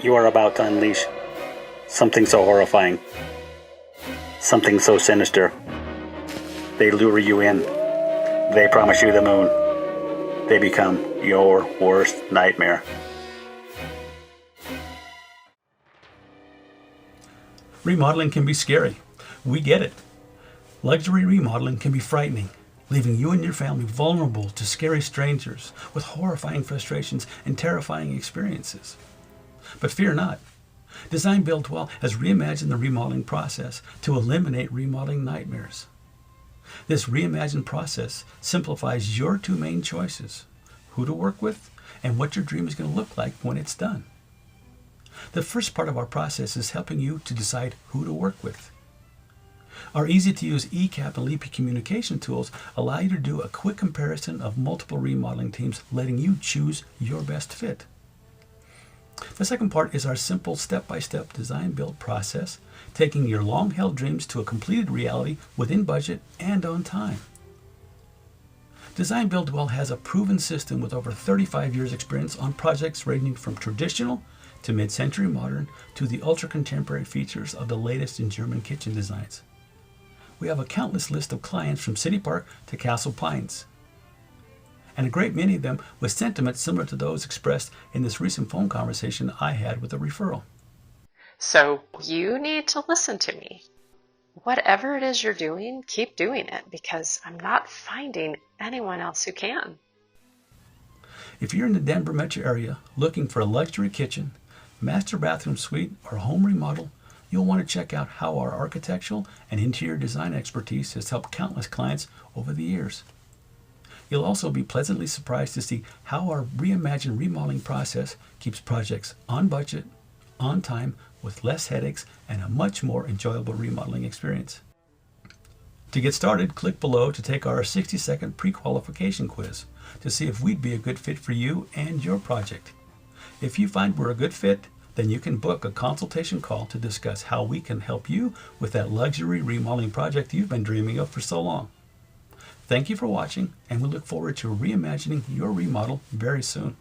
You are about to unleash something so horrifying, something so sinister. They lure you in. They promise you the moon. They become your worst nightmare. Remodeling can be scary. We get it. Luxury remodeling can be frightening, leaving you and your family vulnerable to scary strangers with horrifying frustrations and terrifying experiences. But fear not. Design Build Dwell has reimagined the remodeling process to eliminate remodeling nightmares. This reimagined process simplifies your two main choices: who to work with and what your dream is going to look like when it's done. The first part of our process is helping you to decide who to work with. Our easy-to-use ECAP and LEAP communication tools allow you to do a quick comparison of multiple remodeling teams, letting you choose your best fit. The second part is our simple step-by-step design-build process, taking your long-held dreams to a completed reality within budget and on time. Design Build Dwell has a proven system with over 35 years experience on projects ranging from traditional to mid-century modern to the ultra-contemporary features of the latest in German kitchen designs. We have a countless list of clients from City Park to Castle Pines, and a great many of them with sentiments similar to those expressed in this recent phone conversation I had with a referral. So you need to listen to me. Whatever it is you're doing, keep doing it, because I'm not finding anyone else who can. If you're in the Denver metro area looking for a luxury kitchen, master bathroom suite, or home remodel, you'll want to check out how our architectural and interior design expertise has helped countless clients over the years. You'll also be pleasantly surprised to see how our reimagined remodeling process keeps projects on budget, on time, with less headaches and a much more enjoyable remodeling experience. To get started, click below to take our 60-second pre-qualification quiz to see if we'd be a good fit for you and your project. If you find we're a good fit, then you can book a consultation call to discuss how we can help you with that luxury remodeling project you've been dreaming of for so long. Thank you for watching, and we look forward to reimagining your remodel very soon.